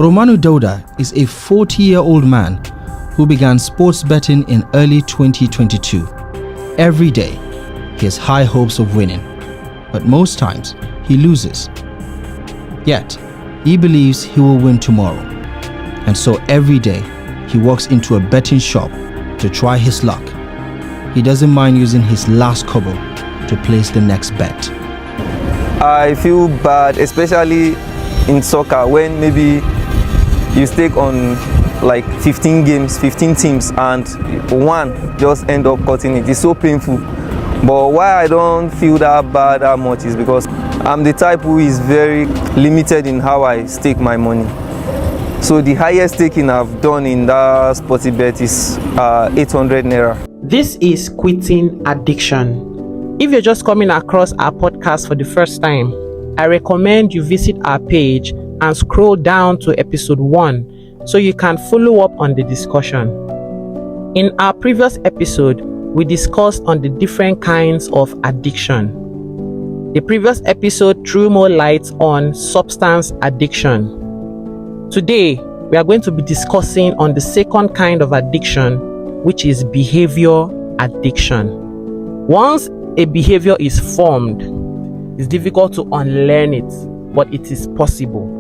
Romano Dauda is a 40-year-old man who began sports betting in early 2022. Every day, he has high hopes of winning, but most times he loses. Yet, he believes he will win tomorrow, and so every day he walks into a betting shop to try his luck. He doesn't mind using his last kobo to place the next bet. I feel bad, especially in soccer, when maybe you stake on like 15 games, 15 teams, and one just end up cutting it. It's so painful. But why I don't feel that bad that much is because I'm the type who is very limited in how I stake my money. So the highest staking I've done in that sporty bet is 800 naira. This is Quitting Addiction. If you're just coming across our podcast for the first time, I recommend you visit our page and scroll down to episode 1 so you can follow up on the discussion. In our previous episode, we discussed on the different kinds of addiction. The previous episode threw more light on substance addiction. Today, we are going to be discussing on the second kind of addiction, which is behavior addiction. Once a behavior is formed, it's difficult to unlearn it, but it is possible.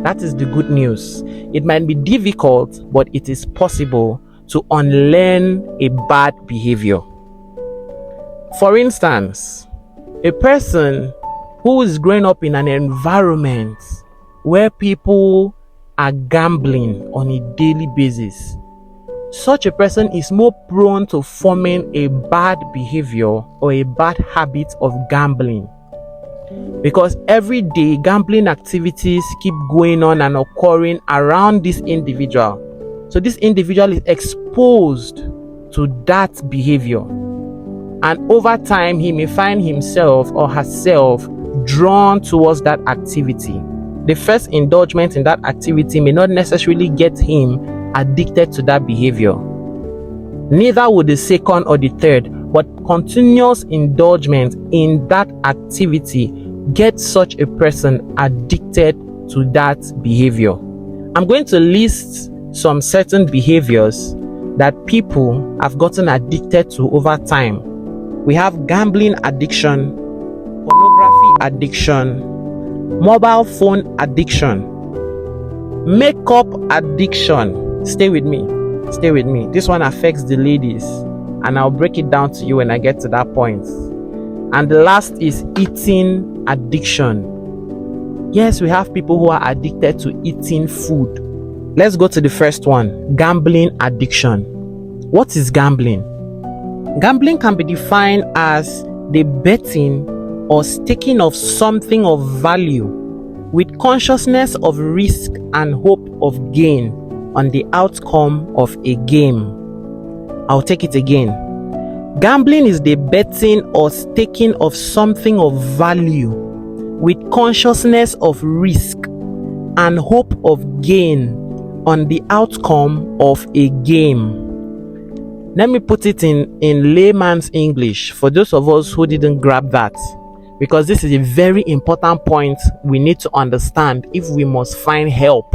That is the good news. It might be difficult, but it is possible to unlearn a bad behavior. For instance, a person who is growing up in an environment where people are gambling on a daily basis, such a person is more prone to forming a bad behavior or a bad habit of gambling. Because every day gambling activities keep going on and occurring around this individual. So this individual is exposed to that behavior. And over time, he may find himself or herself drawn towards that activity. The first indulgence in that activity may not necessarily get him addicted to that behavior. Neither would the second or the third, but continuous indulgence in that activity gets such a person addicted to that behavior. I'm going to list some certain behaviors that people have gotten addicted to over time. We have gambling addiction, pornography addiction, mobile phone addiction, makeup addiction. Stay with me. This one affects the ladies, and I'll break it down to you when I get to that point. And the last is eating addiction. Yes, we have people who are addicted to eating food. Let's go to the first one, gambling addiction. What is gambling? Gambling can be defined as the betting or staking of something of value with consciousness of risk and hope of gain on the outcome of a game. I'll take it again. Gambling is the betting or staking of something of value with consciousness of risk and hope of gain on the outcome of a game. Let me put it in layman's English for those of us who didn't grab that, because this is a very important point we need to understand if we must find help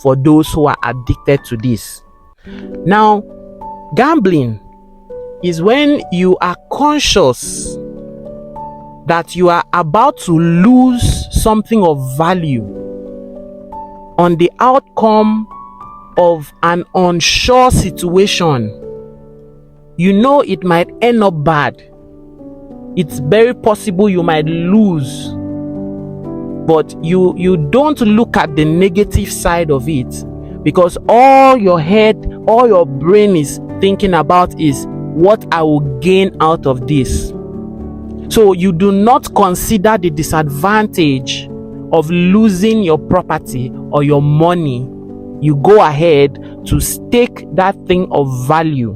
for those who are addicted to this. Now, gambling is when you are conscious that you are about to lose something of value on the outcome of an unsure situation. You know it might end up bad. It's very possible you might lose, but you don't look at the negative side of it, because all your head, all your brain is thinking about is what I will gain out of this. So you do not consider the disadvantage of losing your property or your money. You go ahead to stake that thing of value.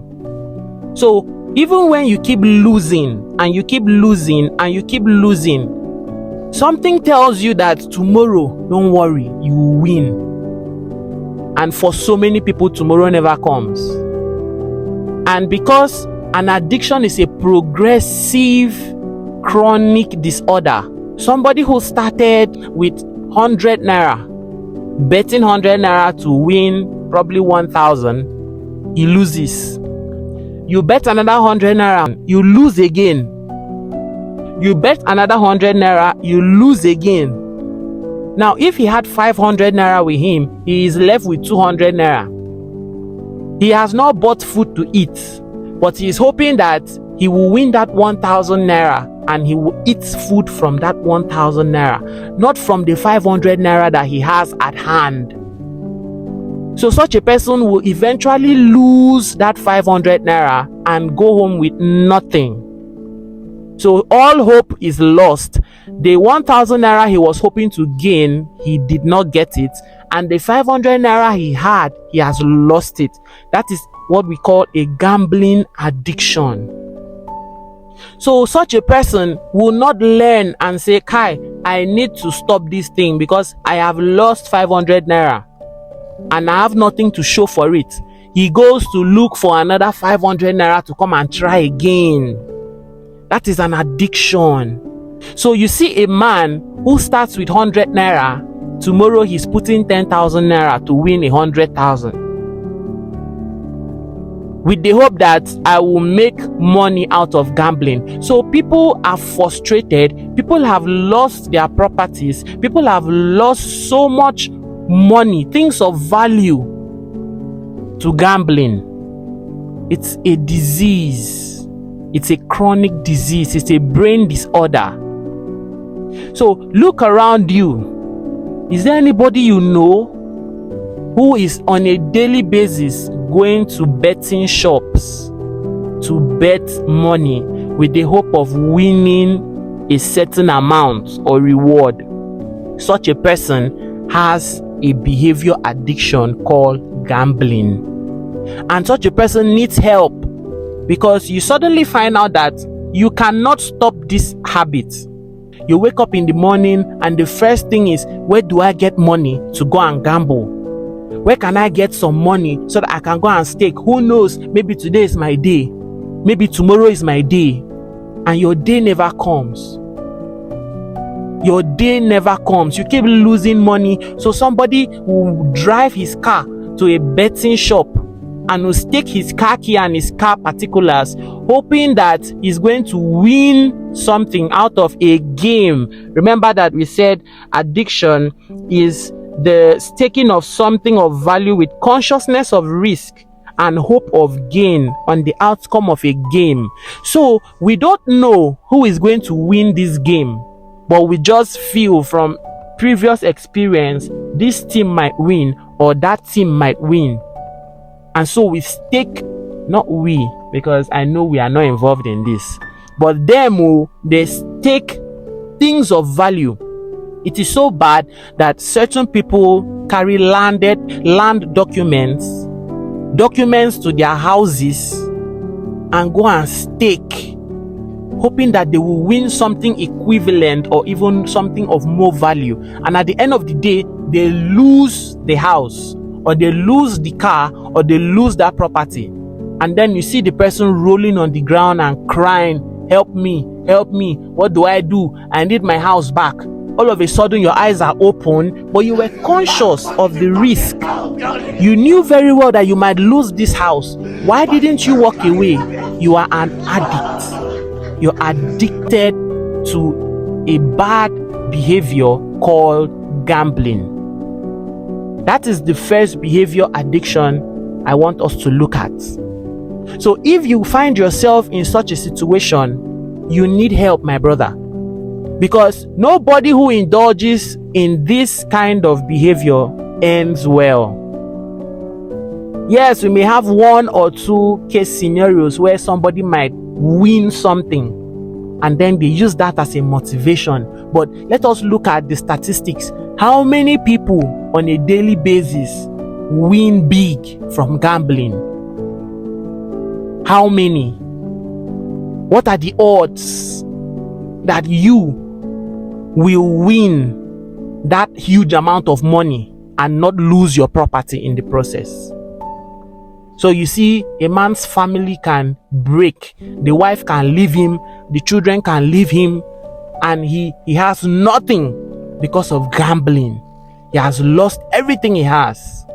So even when you keep losing and you keep losing and you keep losing, something tells you that tomorrow, don't worry, you will win. And for so many people, tomorrow never comes. And because an addiction is a progressive chronic disorder, somebody who started with 100 naira betting 100 naira to win probably 1,000, he loses. You bet another 100 naira, you lose again. You bet another 100 naira, you lose again. Now, if he had 500 naira with him, he is left with 200 naira. He has not bought food to eat, but he is hoping that he will win that 1,000 naira and he will eat food from that 1,000 naira, not from the 500 naira that he has at hand. So such a person will eventually lose that 500 naira and go home with nothing. So all hope is lost. The 1,000 naira he was hoping to gain, he did not get it. And the 500 naira he had, he has lost it. That is what we call a gambling addiction. So such a person will not learn and say, Kai, I need to stop this thing because I have lost 500 naira and I have nothing to show for it. He goes to look for another 500 naira to come and try again. That is an addiction. So you see a man who starts with 100 naira, tomorrow he's putting 10,000 naira to win 100,000. With the hope that I will make money out of gambling. So people are frustrated. People have lost their properties. People have lost so much money, things of value, to gambling. It's a disease. It's a chronic disease. It's a brain disorder. So look around you. Is there anybody you know who is on a daily basis going to betting shops to bet money with the hope of winning a certain amount or reward? Such a person has a behavior addiction called gambling. And such a person needs help, because you suddenly find out that you cannot stop this habit. You wake up in the morning and the first thing is, where do I get money to go and gamble? Where can I get some money so that I can go and stake? Who knows? Maybe today is my day. Maybe tomorrow is my day. And your day never comes. Your day never comes. You keep losing money. So somebody will drive his car to a betting shop and will stake his car key and his car particulars, hoping that he's going to win something out of a game. Remember that we said addiction is the staking of something of value with consciousness of risk and hope of gain on the outcome of a game. So we don't know who is going to win this game, but we just feel from previous experience this team might win or that team might win. And so we stake, not we, because I know we are not involved in this, but them, they stake things of value. It is so bad that certain people carry land documents to their houses and go and stake, hoping that they will win something equivalent or even something of more value. And at the end of the day, they lose the house, or they lose the car, or they lose that property. And then you see the person rolling on the ground and crying, help me, what do I do? I need my house back. All of a sudden your eyes are open, but you were conscious of the risk. You knew very well that you might lose this house. Why didn't you walk away? You are an addict. You're addicted to a bad behavior called gambling. That is the first behavior addiction I want us to look at. So if you find yourself in such a situation, you need help, my brother. Because nobody who indulges in this kind of behavior ends well. Yes, we may have one or two case scenarios where somebody might win something and then they use that as a motivation. But let us look at the statistics. How many people on a daily basis win big from gambling? How many? What are the odds that you will win that huge amount of money and not lose your property in the process? So you see, a man's family can break, the wife can leave him, the children can leave him, and he has nothing because of gambling. He has lost everything he has.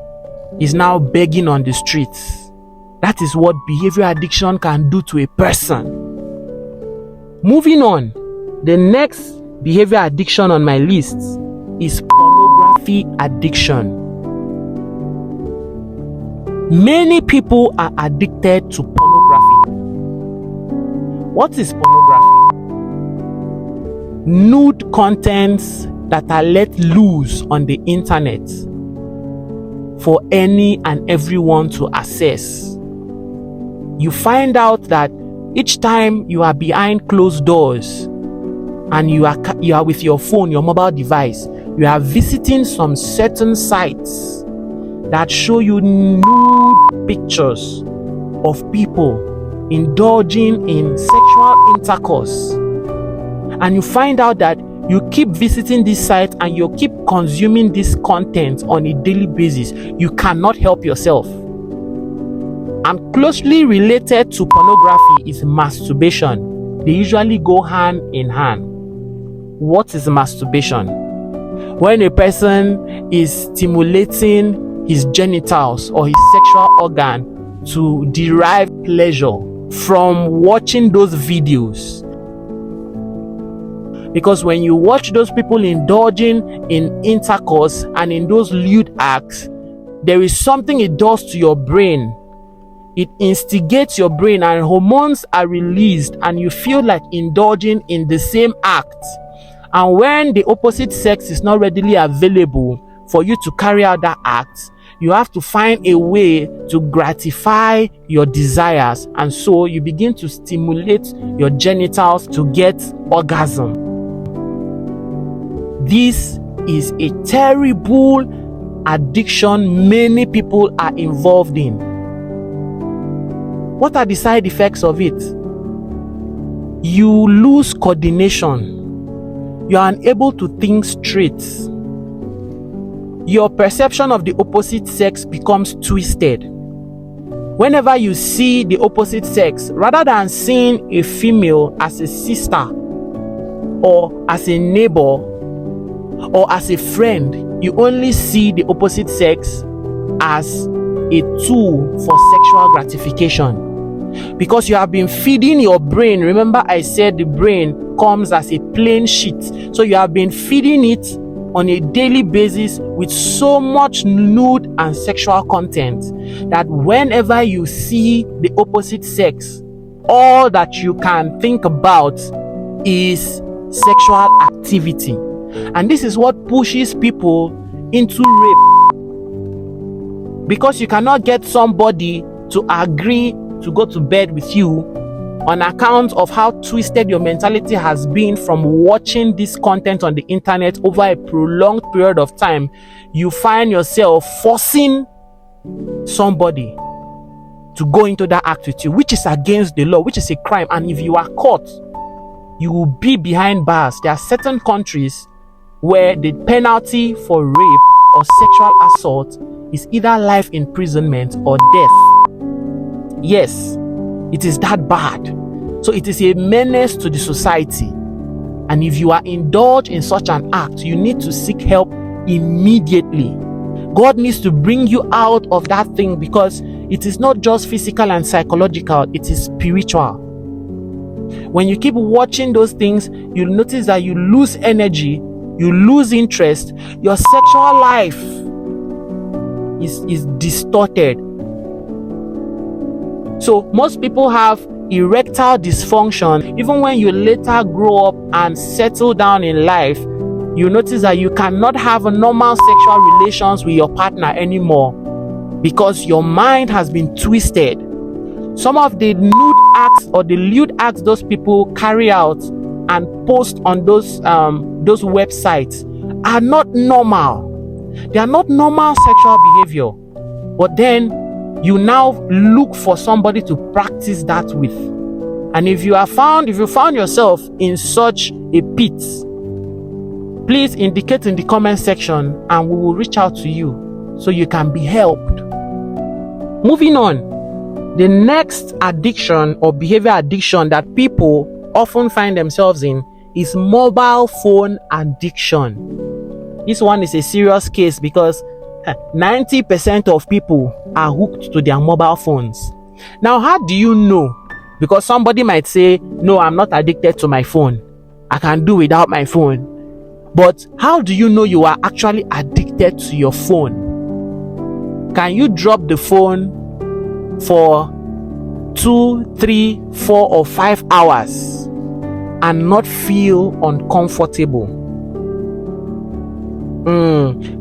He's now begging on the streets. That is what behavior addiction can do to a person. Moving on, the next behavior addiction on my list is pornography addiction. Many people are addicted to pornography. What is pornography? Nude contents that are let loose on the internet for any and everyone to access. You find out that each time you are behind closed doors and you are with your phone, your mobile device, you are visiting some certain sites that show you nude pictures of people indulging in sexual intercourse. And you find out that you keep visiting this site and you keep consuming this content on a daily basis. You cannot help yourself. And closely related to pornography is masturbation. They usually go hand in hand. What is masturbation? When a person is stimulating his genitals or his sexual organ to derive pleasure from watching those videos. Because when you watch those people indulging in intercourse and in those lewd acts, there is something it does to your brain. It instigates your brain and hormones are released and you feel like indulging in the same act. And when the opposite sex is not readily available for you to carry out that act, you have to find a way to gratify your desires. And so you begin to stimulate your genitals to get orgasm. This is a terrible addiction many people are involved in. What are the side effects of it? You lose coordination. You are unable to think straight. Your perception of the opposite sex becomes twisted. Whenever you see the opposite sex, rather than seeing a female as a sister or as a neighbor or as a friend, you only see the opposite sex as a tool for sexual gratification. Because you have been feeding your brain. Remember I said the brain comes as a plain sheet. So you have been feeding it on a daily basis with so much nude and sexual content that whenever you see the opposite sex, all that you can think about is sexual activity. And this is what pushes people into rape. Because you cannot get somebody to agree to go to bed with you on account of how twisted your mentality has been from watching this content on the internet over a prolonged period of time, you find yourself forcing somebody to go into that act with you, which is against the law, which is a crime. And if you are caught, you will be behind bars. There are certain countries where the penalty for rape or sexual assault is either life imprisonment or death. Yes, it is that bad. So it is a menace to the society. And if you are indulged in such an act, you need to seek help immediately. God needs to bring you out of that thing, because it is not just physical and psychological, it is spiritual. When you keep watching those things, you'll notice that you lose energy, you lose interest, your sexual life is distorted. So most people have erectile dysfunction. Even when you later grow up and settle down in life, you notice that you cannot have a normal sexual relations with your partner anymore because your mind has been twisted. Some of the nude acts or the lewd acts those people carry out and post on those websites are not normal. They are not normal sexual behavior. But then you now look for somebody to practice that with. And if you found yourself in such a pit, please indicate in the comment section and we will reach out to you so you can be helped. Moving on, the next addiction or behavior addiction that people often find themselves in is mobile phone addiction. This one is a serious case because 90% of people are hooked to their mobile phones. Now, how do you know? Because somebody might say, no, I'm not addicted to my phone. I can do without my phone. But how do you know you are actually addicted to your phone? Can you drop the phone for 2, 3, 4, or 5 hours and not feel uncomfortable?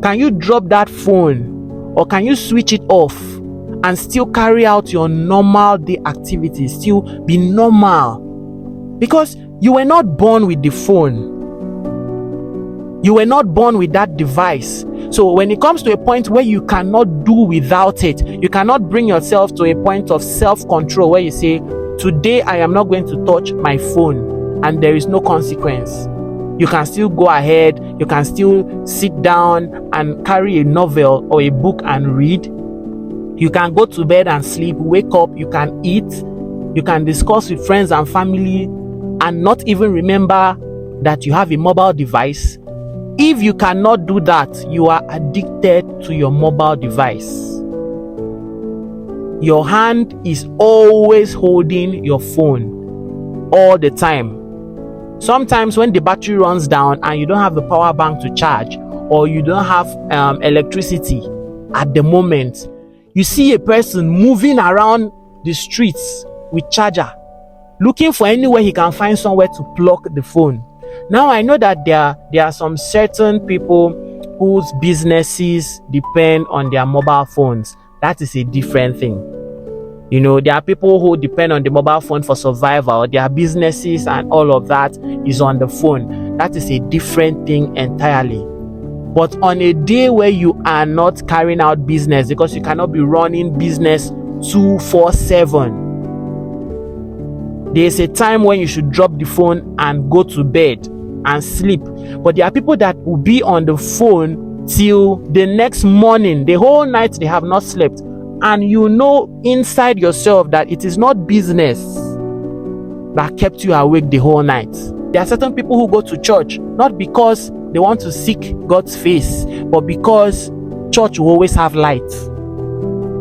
Can you drop that phone, or can you switch it off and still carry out your normal day activities, still be normal? Because you were not born with the phone. You were not born with that device. So when it comes to a point where you cannot do without it, you cannot bring yourself to a point of self-control where you say, today I am not going to touch my phone, and there is no consequence. You can still go ahead, you can still sit down and carry a novel or a book and read. You can go to bed and sleep, wake up, you can eat, you can discuss with friends and family and not even remember that you have a mobile device. If you cannot do that, you are addicted to your mobile device. Your hand is always holding your phone all the time. Sometimes when the battery runs down and you don't have the power bank to charge, or you don't have electricity at the moment, you see a person moving around the streets with charger, looking for anywhere he can find somewhere to plug the phone. Now I know that there are some certain people whose businesses depend on their mobile phones. That is a different thing. You know, there are people who depend on the mobile phone for survival. Their businesses and all of that is on the phone. That is a different thing entirely. But on a day where you are not carrying out business, because you cannot be running business 24/7, there's a time when you should drop the phone and go to bed and sleep. But there are people that will be on the phone till the next morning. The whole night they have not slept. And you know inside yourself that it is not business that kept you awake the whole night. There are certain people who go to church not because they want to seek God's face, but because church will always have light.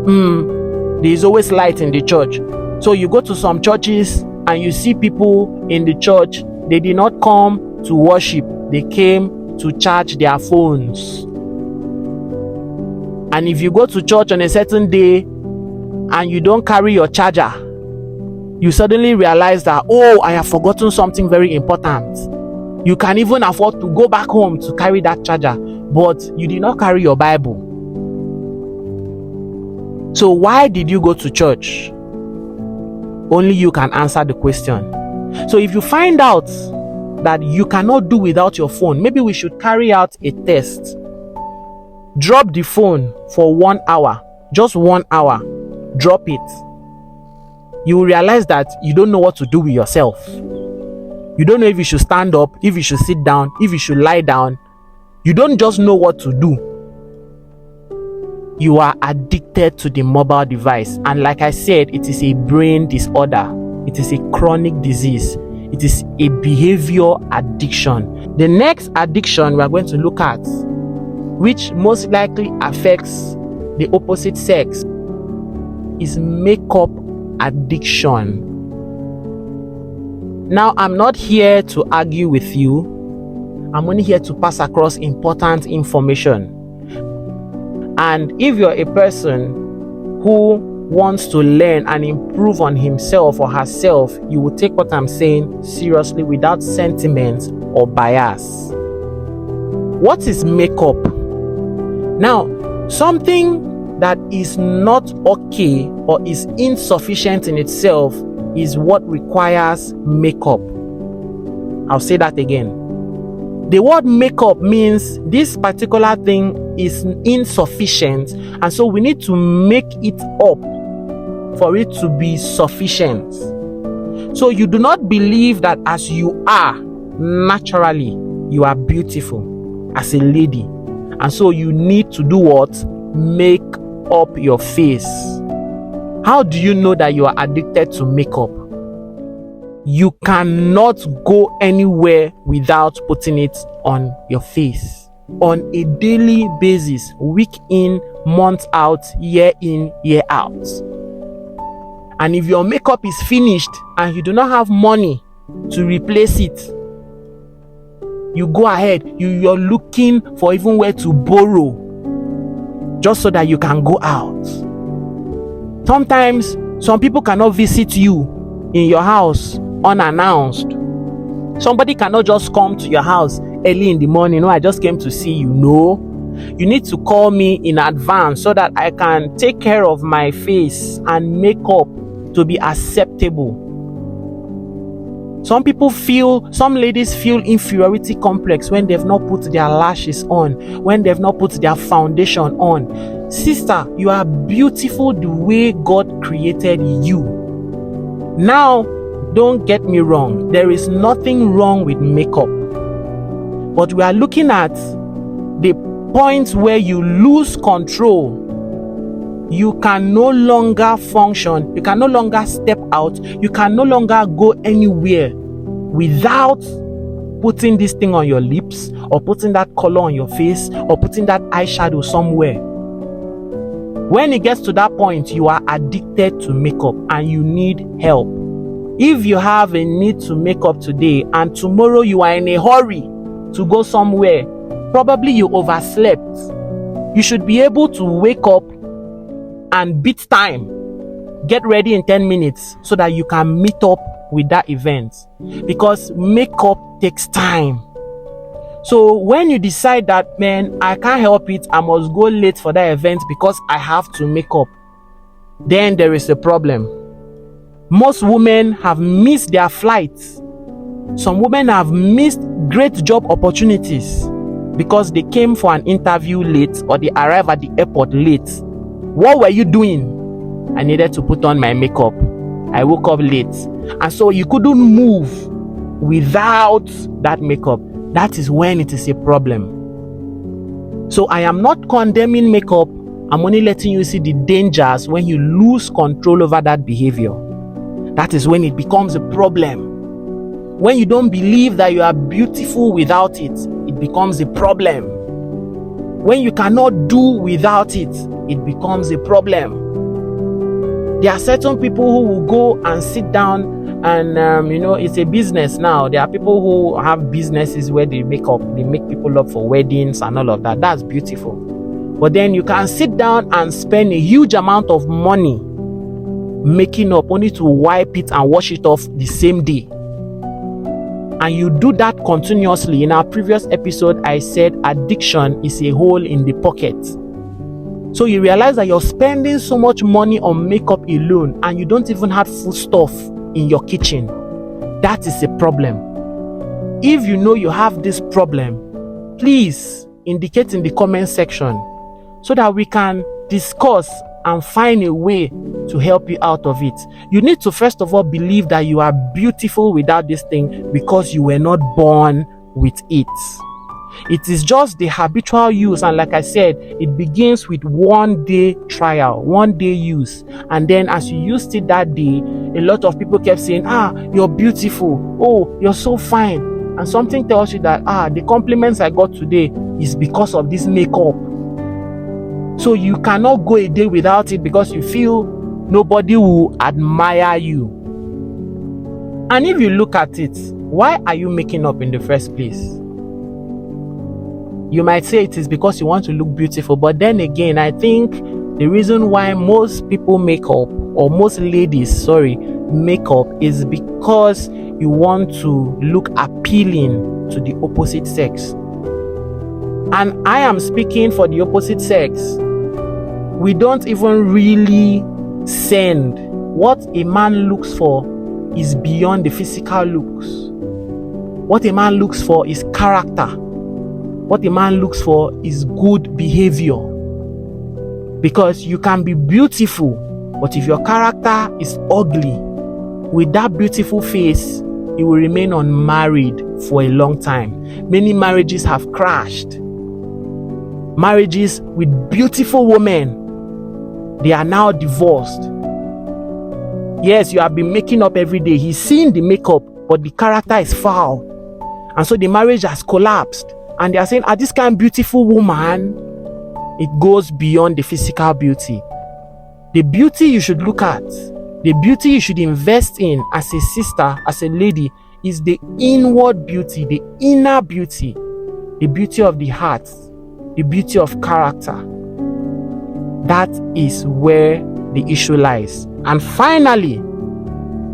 There is always light in the church. So you go to some churches and you see people in the church, they did not come to worship, they came to charge their phones. And if you go to church on a certain day and you don't carry your charger, you suddenly realize that, oh, I have forgotten something very important. You can even afford to go back home to carry that charger, but you did not carry your Bible. So why did you go to church? Only you can answer the question. So if you find out that you cannot do without your phone, maybe we should carry out a test. Drop the phone for 1 hour, just 1 hour. Drop it. You will realize that you don't know what to do with yourself. You don't know if you should stand up, if you should sit down, if you should lie down. You don't just know what to do. You are addicted to the mobile device. And like I said, it is a brain disorder. It is a chronic disease. It is a behavior addiction. The next addiction we are going to look at, which most likely affects the opposite sex, is makeup addiction. Now, I'm not here to argue with you. I'm only here to pass across important information. And if you're a person who wants to learn and improve on himself or herself, you will take what I'm saying seriously without sentiment or bias. What is makeup? Now, something that is not okay or is insufficient in itself is what requires makeup. I'll say that again. The word makeup means this particular thing is insufficient, and so we need to make it up for it to be sufficient. So you do not believe that as you are naturally, you are beautiful as a lady, and so you need to do what? Make up your face. How do you know that you are addicted to makeup? You cannot go anywhere without putting it on your face. on a daily basis, week in, month out, year in, year out. And if your makeup is finished and you do not have money to replace it, you go ahead, you're looking for even where to borrow just so that you can go out. Sometimes some people cannot visit you in your house unannounced. Somebody cannot just come to your house early in the morning. No, I just came to see you. No, you need to call me in advance so that I can take care of my face and makeup to be acceptable. Some ladies feel inferiority complex when they've not put their lashes on, when they've not put their foundation on. Sister, you are beautiful the way God created you. Now, don't get me wrong, there is nothing wrong with makeup. But we are looking at the point where you lose control. You can no longer function, you can no longer step out, you can no longer go anywhere without putting this thing on your lips, or putting that color on your face, or putting that eyeshadow somewhere. When it gets to that point, you are addicted to makeup and you need help. If you have a need to make up today and tomorrow you are in a hurry to go somewhere, probably you overslept. You should be able to wake up and beat time, get ready in 10 minutes so that you can meet up with that event, because makeup takes time. So when you decide that, man, I can't help it, I must go late for that event because I have to make up, then there is a problem. Most women have missed their flights. Some women have missed great job opportunities because they came for an interview late, or they arrived at the airport late. What were you doing? I needed to put on my makeup. I woke up late. And so you couldn't move without that makeup. That is when it is a problem. So I am not condemning makeup. I'm only letting you see the dangers when you lose control over that behavior. That is when it becomes a problem. When you don't believe that you are beautiful without it, it becomes a problem. When you cannot do without it, it becomes a problem. There are certain people who will go and sit down and, it's a business now. There are people who have businesses where they make people up for weddings and all of that. That's beautiful. But then you can sit down and spend a huge amount of money making up only to wipe it and wash it off the same day. And you do that continuously. In our previous episode, I said addiction is a hole in the pocket. So you realize that you're spending so much money on makeup alone and you don't even have food stuff in your kitchen. That is a problem. If you know you have this problem, please indicate in the comment section so that we can discuss and find a way to help you out of it. You need to first of all believe that you are beautiful without this thing because you were not born with it. It is just the habitual use, and like I said, it begins with one day trial, one day use, and then as you used it that day, a lot of people kept saying, you're beautiful, oh, you're so fine, and something tells you that the compliments I got today is because of this makeup. So you cannot go a day without it because you feel nobody will admire you. And if you look at it, why are you making up in the first place? You might say it is because you want to look beautiful, but then again, I think the reason why most people make up, or most ladies, make up, is because you want to look appealing to the opposite sex. And I am speaking for the opposite sex. We don't even really send. What a man looks for is beyond the physical looks. What a man looks for is character. What a man looks for is good behavior. Because you can be beautiful, but if your character is ugly, with that beautiful face, you will remain unmarried for a long time. Many marriages have crashed. Marriages with beautiful women, they are now divorced. Yes, you have been making up every day. He's seeing the makeup, but the character is foul. And so the marriage has collapsed. and they are saying, this kind of beautiful woman, it goes beyond the physical beauty. The beauty you should look at, the beauty you should invest in as a sister, as a lady, is the inward beauty, the inner beauty, the beauty of the heart, the beauty of character. That is where the issue lies. And finally,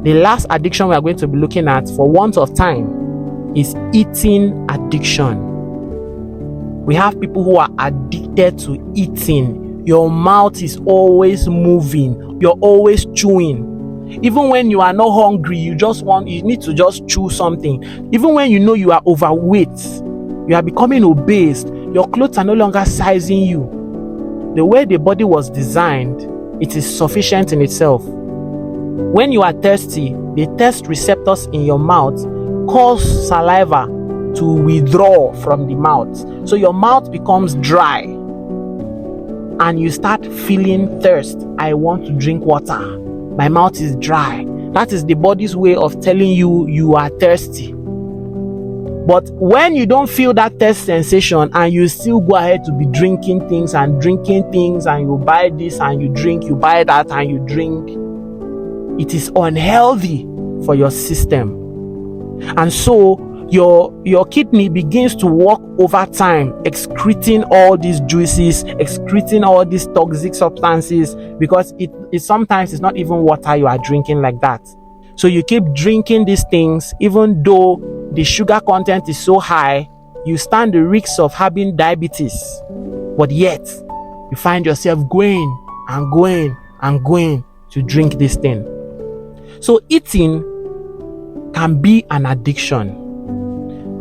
the last addiction we are going to be looking at, for want of time, is eating addiction. We have people who are addicted to eating. Your mouth is always moving. You're always chewing. Even when you are not hungry, you need to just chew something. Even when you know you are overweight, you are becoming obese, your clothes are no longer sizing you. The way the body was designed, it is sufficient in itself. When you are thirsty, the thirst receptors in your mouth cause saliva to withdraw from the mouth. So your mouth becomes dry and you start feeling thirst. I want to drink water. My mouth is dry. That is the body's way of telling you you are thirsty. But when you don't feel that thirst sensation and you still go ahead to be drinking things and you buy this and you drink, you buy that and you drink, it is unhealthy for your system. And so your kidney begins to work over time, excreting all these juices, excreting all these toxic substances, because it sometimes it's not even water you are drinking like that. So you keep drinking these things, even though the sugar content is so high, you stand the risks of having diabetes. But yet, you find yourself going to drink this thing. So eating can be an addiction.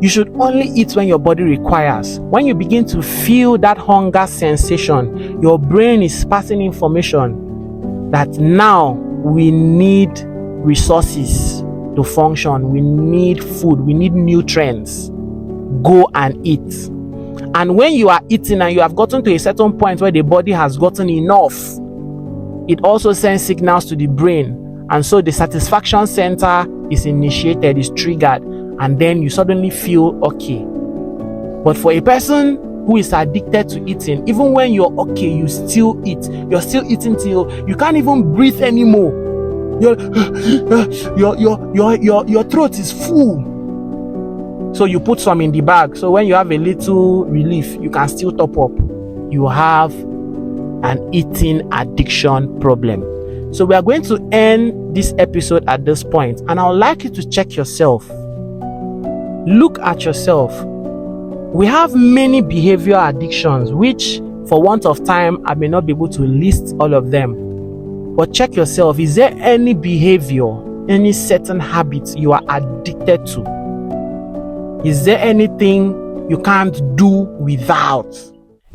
You should only eat when your body requires. When you begin to feel that hunger sensation, your brain is passing information that now we need resources to function. We need food. We need nutrients. Go and eat. And when you are eating and you have gotten to a certain point where the body has gotten enough, it also sends signals to the brain. And so the satisfaction center is initiated, is triggered, and then you suddenly feel okay. But for a person who is addicted to eating, even when you're okay, you still eat. You're still eating till you can't even breathe anymore. Your throat is full. So you put some in the bag. So when you have a little relief, you can still top up. You have an eating addiction problem. So we are going to end this episode at this point, and I would like you to check yourself. Look at yourself. We have many behavioral addictions, which for want of time, I may not be able to list all of them. But check yourself. Is there any behavior, any certain habit you are addicted to? Is there anything you can't do without,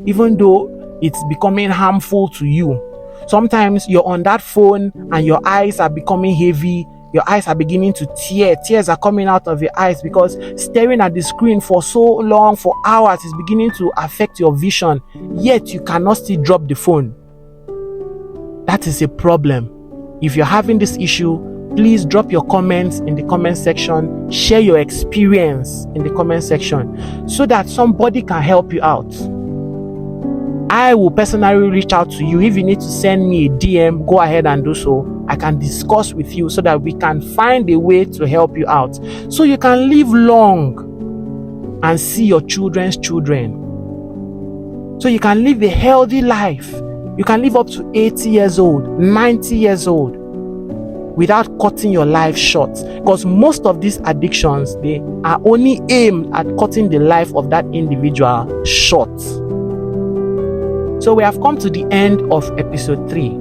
even though it's becoming harmful to you? Sometimes you're on that phone and your eyes are becoming heavy. Your eyes are beginning to tear. Tears are coming out of your eyes because staring at the screen for so long, for hours, is beginning to affect your vision. Yet you cannot still drop the phone. That is a problem. If you're having this issue, please drop your comments in the comment section. Share your experience in the comment section so that somebody can help you out. I will personally reach out to you. If you need to send me a DM, go ahead and do so. I can discuss with you so that we can find a way to help you out, so you can live long and see your children's children. So you can live a healthy life. You can live up to 80 years old, 90 years old without cutting your life short. Because most of these addictions, they are only aimed at cutting the life of that individual short. So we have come to the end of episode 3.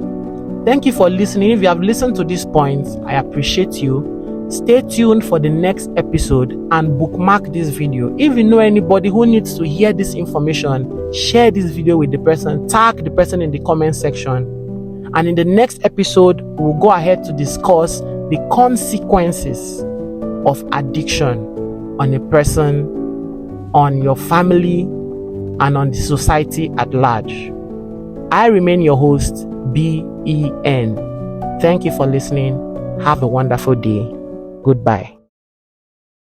Thank you for listening. If you have listened to this point, I appreciate you. Stay tuned for the next episode and bookmark this video. If you know anybody who needs to hear this information, share this video with the person, tag the person in the comment section. And in the next episode, we'll go ahead to discuss the consequences of addiction on a person, on your family, and on the society at large. I remain your host, BEN. Thank you for listening. Have a wonderful day. Goodbye.